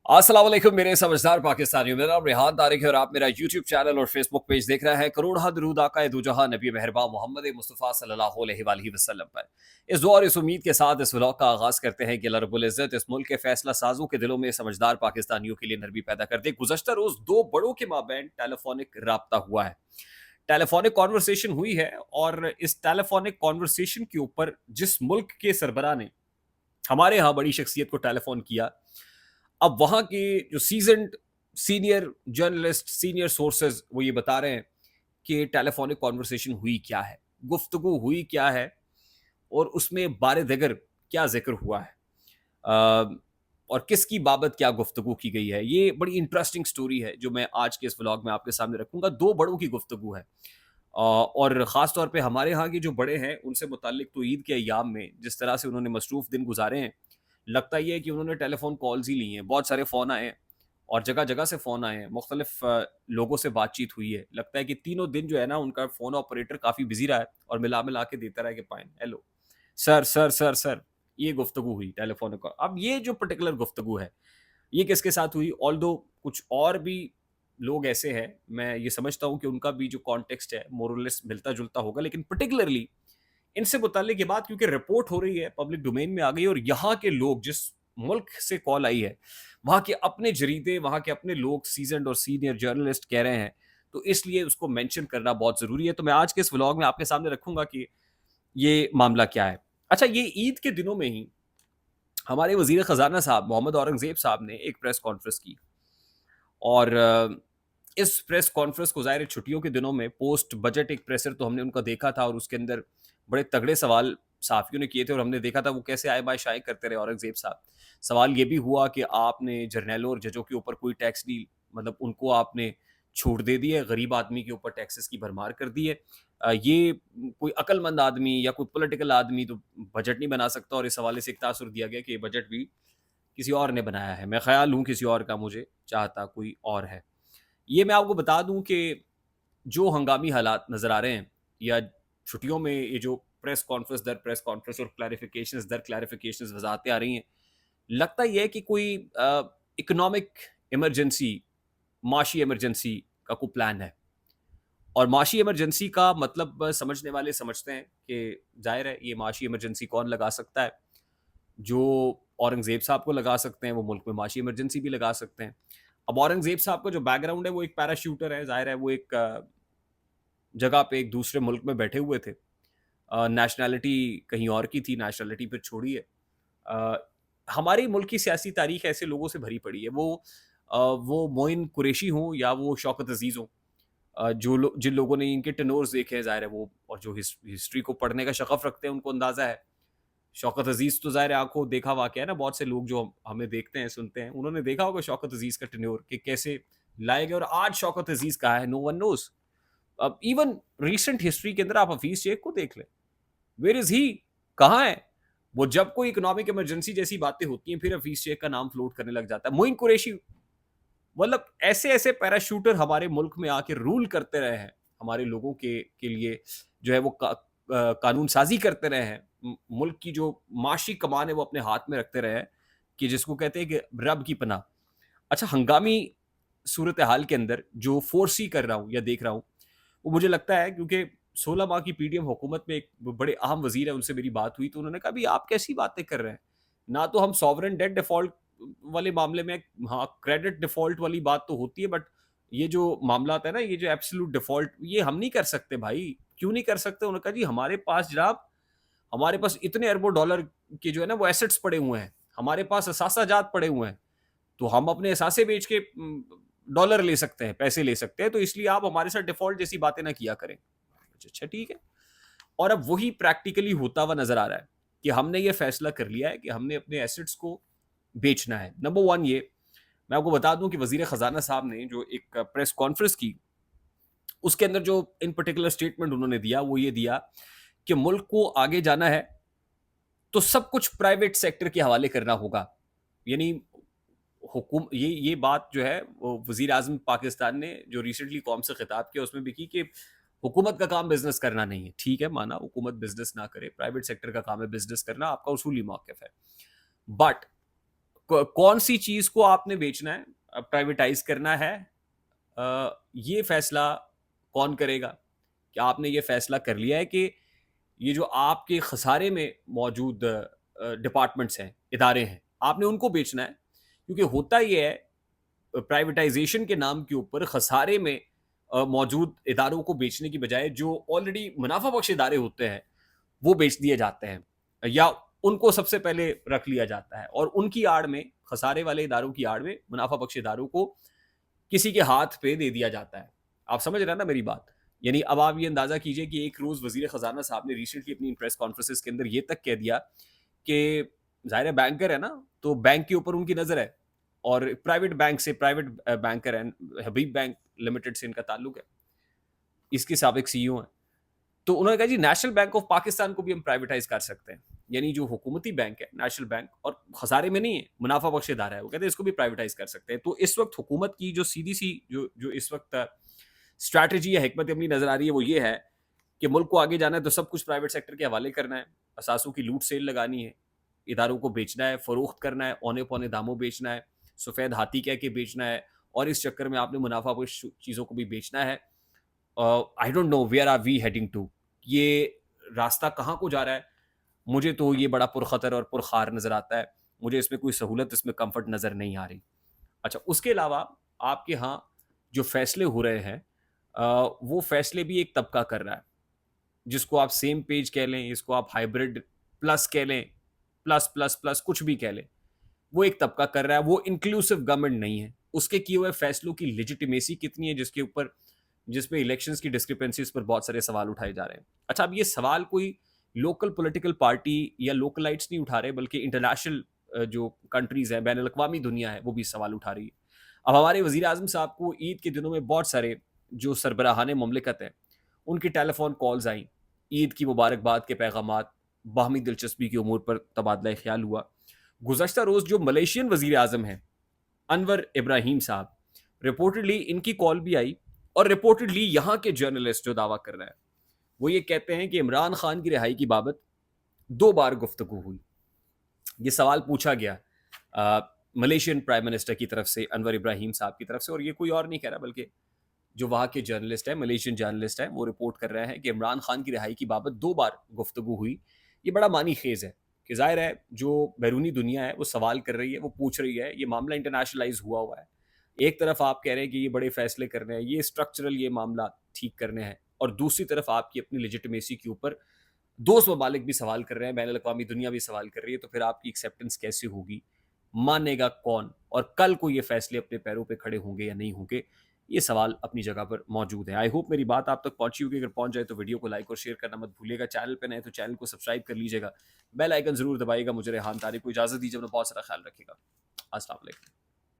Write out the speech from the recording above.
अस्सलाम वालेकुम मेरे समझदार पाकिस्तानियों। मेरा नाम रेहान तारिक है और आप मेरा यूट्यूब चैनल और फेसबुक पेज देख रहे हैं। करोड़ दरूद आका दो जहां नबी मेहरबान मोहम्मद मुस्तफ़ा सल्लल्लाहु अलैहि वसल्लम पर। इस दुआ और इस उम्मीद के साथ इस व्लॉग का आगाज़ करते हैं कि अल्लाह रब्बुल इज़्ज़त इस मुल्क के फैसला साजों के दिलों में समझदार पाकिस्तानियों के लिए नरमी पैदा कर दे। गुज़श्ता रोज़ दो बड़ों के माबैन टेलीफोनिक राब्ता हुआ है, टेलीफोनिक कॉन्वर्सेशन हुई है और इस टेलीफोनिक कॉन्वर्सेशन के ऊपर जिस मुल्क के सरबराह ने हमारे यहाँ बड़ी शख्सियत को टेलीफोन किया, अब वहाँ के जो सीज़न्ड सीनियर जर्नलिस्ट, सीनियर सोर्सेज़ वो ये बता रहे हैं कि टेलीफोनिक कॉन्वर्सेशन हुई क्या है, गुफ्तगू हुई क्या है और उसमें बारे-दिगर क्या ज़िक्र हुआ है। अ, और किसकी बाबत क्या गुफ्तगू की गई है। ये बड़ी इंटरेस्टिंग स्टोरी है जो मैं आज के इस व्लॉग में आपके सामने रखूँगा। 2 बड़ों की गुफ्तगू है। और ख़ास तौर पे हमारे यहाँ के जो बड़े हैं उनसे मुतल्लिक तो ईद के अय्याम में जिस तरह से उन्होंने मसरूफ़ दिन गुज़ारे हैं, लगता ये है कि उन्होंने टेलीफ़ोन कॉल्स ही ली हैं। बहुत सारे फ़ोन आए हैं और जगह-जगह से फ़ोन आए हैं, मुख्तलिफ़ लोगों से बातचीत हुई है। लगता है कि तीनों दिन जो है ना उनका फ़ोन ऑपरेटर काफ़ी बिज़ी रहा है और मिला-मिला के देता रहा है कि fine, hello, sir, sir, sir, sir, ये गुफ्तगू हुई टेलीफ़ोनिक कॉल। अब ये जो पर्टिकुलर गुफ्तगू है, ये किसके साथ हुई? ऑल्दो कुछ और भी लोग ऐसे हैं, मैं ये समझता हूँ कि उनका भी जो कॉन्टेक्स्ट है, मोर और लेस मिलता-जुलता होगा, लेकिन पर्टिकुलरली इनसे मुतल्लिक ये बात क्योंकि रिपोर्ट हो रही है, पब्लिक डोमेन में आ गई है और यहाँ के लोग जिस मुल्क से कॉल आई है, वहाँ के अपने जरीदे, वहाँ के अपने लोग सीज़न्ड और सीनियर जर्नलिस्ट कह रहे हैं, तो इसलिए उसको मेंशन करना बहुत ज़रूरी है। तो मैं आज के इस व्लॉग में आपके सामने रखूँगा कि ये मामला क्या है। अच्छा, ये ईद के दिनों में ही हमारे वज़ीर ख़ज़ाना साहब मोहम्मद औरंगज़ेब साहब ने एक प्रेस कॉन्फ्रेंस की और इस प्रेस कॉन्फ्रेंस को ज़ाहिर है छुट्टियों के दिनों में पोस्ट बजट एक प्रेशर तो हमने उनका देखा था और उसके अंदर बड़े तगड़े सवाल सहाफ़ियों ने किए थे और हमने देखा था वो कैसे आए-बाए-शाए करते रहे औरंगज़ेब साहब। सवाल ये भी हुआ कि आपने जर्नैलों और जजों के ऊपर कोई टैक्स नहीं, मतलब उनको आपने छूट दे दी है, गरीब आदमी के ऊपर टैक्सेस की भरमार कर दी है। ये कोई अक्लमंद आदमी या कोई पॉलिटिकल आदमी तो बजट नहीं बना सकता और इस हवाले से एक तासुर दिया गया कि ये बजट भी किसी और ने बनाया है। मैं ख़याल हूँ किसी और का, मुझे चाहता कोई और है। ये मैं आपको बता दूँ कि जो हंगामी हालात नज़र आ रहे हैं या छुट्टियों में ये जो प्रेस कॉन्फ्रेंस और क्लैरिफ़िकेशंस दर क्लैरिफ़िकेशंस वज़ाहतें आ रही हैं, लगता ये है कि कोई इकोनॉमिक इमरजेंसी, माशी इमरजेंसी का कोई प्लान है। और माशी इमरजेंसी का मतलब समझने वाले समझते हैं कि ज़ाहिर है ये माशी इमरजेंसी कौन लगा सकता है? जो औरंगज़ेब साहब को लगा सकते हैं, वो मुल्क में माशी इमरजेंसी भी लगा सकते हैं। अब औरंगज़ेब साहब का जो बैकग्राउंड है, वो एक पैराशूटर है, ज़ाहिर है वो एक जगह पे एक दूसरे मुल्क में बैठे हुए थे। नेशनैलिटी कहीं और की थी, नेशनैलिटी फिर छोड़ी है। अ, हमारे मुल्क की सियासी तारीख़ ऐसे लोगों से भरी पड़ी है। वो मोइन कुरैशी हों या वो शौकत अज़ीज़ हों, जिन लोगों ने इनके टेनोर्स देखे हैं, ज़ाहिर है वो और जो हिस्ट्री को पढ़ने का शग़फ रखते हैं, उनको अंदाज़ा है। शौकत अज़ीज़ तो ज़ाहिर है आँखों देखा वाक़या है ना, बहुत से लोग जो हमें देखते हैं, सुनते हैं, उन्होंने देखा होगा शौकत अज़ीज़ का टेन्योर कि कैसे लाए गए और आज शौकत अज़ीज़ कहाँ है, नो वन नोज़। अब इवन रीसेंट हिस्ट्री के अंदर आप हफ़ीज़ शेख को देख लें, वेयर इज़ ही? कहाँ है? वो जब कोई इकोनॉमिक इमरजेंसी जैसी बातें होती हैं, फिर हफ़ीज़ शेख का नाम फ्लोट करने लग जाता है। मोइन कुरैशी, मतलब ऐसे-ऐसे पैराशूटर हमारे मुल्क में आके रूल करते रहे हैं, हमारे लोगों के लिए जो है वो कानून साज़ी करते रहे हैं। मुल्क की जो माशी कमान है वो अपने हाथ में रखते रहे हैं कि जिसको कहते हैं कि रब की पनाह। अच्छा, हंगामी सूरत-ए-हाल के अंदर जो फ़ोरसी कर रहा हूँ या देख रहा हूँ, वो मुझे लगता है क्योंकि 16 माह की पीडीएम हुकूमत में एक बड़े अहम वज़ीर हैं, उनसे मेरी बात हुई तो उन्होंने कहा, "भई आप कैसी बातें कर रहे हैं? ना तो हम सॉवरेन डेट डिफ़ॉल्ट वाले मामले में, हाँ, क्रेडिट डिफ़ॉल्ट वाली बात तो होती है, बट ये जो मामलात है ना, ये जो एब्सोल्यूट डिफ़ॉल्ट, ये हम नहीं कर सकते भाई।" "क्यों नहीं कर सकते?" उन्होंने कहा, "जी हमारे पास जनाब, हमारे पास इतने अरबों डॉलर के जो है ना वो एसेट्स पड़े हुए हैं, हमारे पास असासा-जात पड़े हुए हैं, तो हम अपने असासे बेच के डॉलर ले सकते हैं, पैसे ले सकते हैं, तो इसलिए आप हमारे साथ डिफ़ॉल्ट जैसी बातें ना किया करें।" अच्छा, ठीक है। और अब वही प्रैक्टिकली होता हुआ नज़र आ रहा है कि हमने ये फ़ैसला कर लिया है कि हमने अपने एसेट्स को बेचना है। नंबर 1 ये, मैं आपको बता दूँ कि वज़ीर ख़ज़ाना साहब ने जो एक प्रेस कॉन्फ्रेंस की, उसके अंदर जो इन पर्टिकुलर स्टेटमेंट उन्होंने दिया, वो ये दिया कि मुल्क को आगे जाना है, तो सब कुछ प्राइवेट सेक्टर के हवाले करना होगा। यानी ये बात जो है वो वज़ीर आज़म पाकिस्तान ने जो रिसेंटली कौम से खिताब किया उसमें भी की कि हुकूमत का काम बिज़नेस करना नहीं है। ठीक है, माना हुकूमत बिज़नेस ना करे, प्राइवेट सेक्टर का काम है बिज़नेस करना, आपका उसूली मौक़िफ़ है। बट कौन सी चीज को आपने बेचना है, प्राइवेटाइज करना है, ये फैसला कौन करेगा? क्या आपने ये फैसला कर लिया है कि ये जो आपके खसारे में मौजूद डिपार्टमेंट्स हैं, इदारे हैं, आपने उनको बेचना है? क्योंकि होता ये है, प्राइवेटाइजेशन के नाम के ऊपर खसारे में मौजूद इदारों को बेचने की बजाय जो ऑलरेडी मुनाफा बख्श इदारे होते हैं वो बेच दिए जाते हैं, या उनको सबसे पहले रख लिया जाता है, और उनकी आड़ में, खसारे वाले इदारों की आड़ में, मुनाफा बख्श इदारों को किसी के हाथ पे दे दिया जाता है। आप समझ रहे हैं ना मेरी बात? यानी अब आप ये अंदाजा कीजिए कि एक रोज वजीर खजाना साहब ने रिसेंटली अपनी प्रेस कॉन्फ्रेंसेस के अंदर ये तक कह दिया कि जाहिर है बैंकर है ना, तो बैंक के ऊपर उनकी नजर है, और प्राइवेट बैंक से, प्राइवेट बैंकर है, हबीब बैंक लिमिटेड से इनका ताल्लुक है, इसके साबिक सीईओ हैं। तो उन्होंने कहा जी नेशनल बैंक ऑफ पाकिस्तान को भी हम प्राइवेटाइज कर सकते हैं, यानी जो हुकूमती बैंक है नेशनल बैंक, और खसारे में नहीं है, मुनाफा बख्श इदारा है, वो कहते हैं इसको भी प्राइवेटाइज कर सकते हैं। तो इस वक्त हुकूमत की जो सीधी सी जो जो इस वक्त स्ट्रैटेजी या हिकमत अमली नजर आ रही है वो ये है कि मुल्क को आगे जाना है तो सब कुछ प्राइवेट सेक्टर के हवाले करना है, असासों की लूट सेल लगानी है, इदारों को बेचना है, फरोख्त करना है, औने पौने दामों बेचना है, सफ़ेद हाथी कह के बेचना है, और इस चक्कर में आपने मुनाफा बख्श चीज़ों को भी बेचना है। I don't know where are we heading to, ये रास्ता कहाँ को जा रहा है? मुझे तो ये बड़ा पुरखतर और पुरखार नज़र आता है, मुझे इसमें कोई सहूलत, इसमें कंफर्ट नज़र नहीं आ रही। अच्छा, उसके अलावा आपके यहाँ जो फैसले हो रहे हैं, वो फैसले भी एक तबका कर रहा है, जिसको आप सेम पेज कह लें, इसको आप हाइब्रिड प्लस कह लें, प्लस प्लस प्लस कुछ भी कह लें, वो एक तबका कर रहा है, वो इंक्लूसिव गवर्नमेंट नहीं है। उसके किए हुए फैसलों की लेजिटिमेसी कितनी है, जिसके ऊपर, जिसपे इलेक्शंस की डिस्क्रिपेंसीज पर बहुत सारे सवाल उठाए जा रहे हैं। अच्छा, अब ये सवाल कोई लोकल पॉलिटिकल पार्टी या लोकलाइट्स नहीं उठा रहे, बल्कि इंटरनेशनल जो कंट्रीज हैं, बैन अवी दुनिया है, वो भी सवाल उठा रही है। अब हमारे वजीर आजम साहब को ईद के दिनों में बहुत सारे जो सरबराहान ममलिकत हैं, उनकी टेलीफोन कॉल्स आई, ईद की मुबारकबाद के पैगामात, बाहमी दिलचस्पी की उमूर पर तबादला ख्याल हुआ। गुज़श्ता रोज़ जो मलेशियन वज़ीर आज़म हैं, अनवर इब्राहिम साहब, रिपोर्टेडली इनकी कॉल भी आई, और रिपोर्टेडली यहाँ के जर्नलिस्ट जो दावा कर रहे हैं, वो ये कहते हैं कि इमरान खान की रिहाई की बाबत 2 बार गुफ्तगू हुई। ये सवाल पूछा गया मलेशियन प्राइम मिनिस्टर की तरफ से, अनवर इब्राहिम साहब की तरफ से, और ये कोई और नहीं कह रहा बल्कि जो वहाँ के जर्नलिस्ट हैं, मलेशियन जर्नलिस्ट हैं, वो रिपोर्ट कर रहे हैं कि इमरान खान की रिहाई की बाबत 2 बार गुफ्तगू हुई। ये बड़ा मानी खेज़ है कि ज़ाहिर है जो बैरूनी दुनिया है वो सवाल कर रही है, वो पूछ रही है, ये मामला इंटरनेशनलाइज हुआ है। एक तरफ आप कह रहे हैं कि ये बड़े फैसले करने हैं, ये स्ट्रक्चरल ये मामला ठीक करने हैं, और दूसरी तरफ आपकी अपनी लेजिटिमेसी के ऊपर दोस्त ममालिक भी सवाल कर रहे हैं, बैन अवी दुनिया भी सवाल कर रही है, तो फिर आपकी एक्सेप्टेंस कैसे होगी? मानेगा कौन? और कल को ये फैसले अपने पैरों पे खड़े होंगे या नहीं होंगे? ये सवाल अपनी जगह पर मौजूद है। आई होप मेरी बात आप तक पहुंची होगी। अगर पहुंच जाए तो वीडियो को लाइक और शेयर करना मत भूलिएगा। चैनल पे नए तो चैनल को सब्सक्राइब कर लीजिएगा। बेल आइकन जरूर दबाइएगा। मुझे रेहान तारिक को इजाजत दीजिए, अपना बहुत सारा ख्याल रखिएगा। अस्सलाम वालेकुम।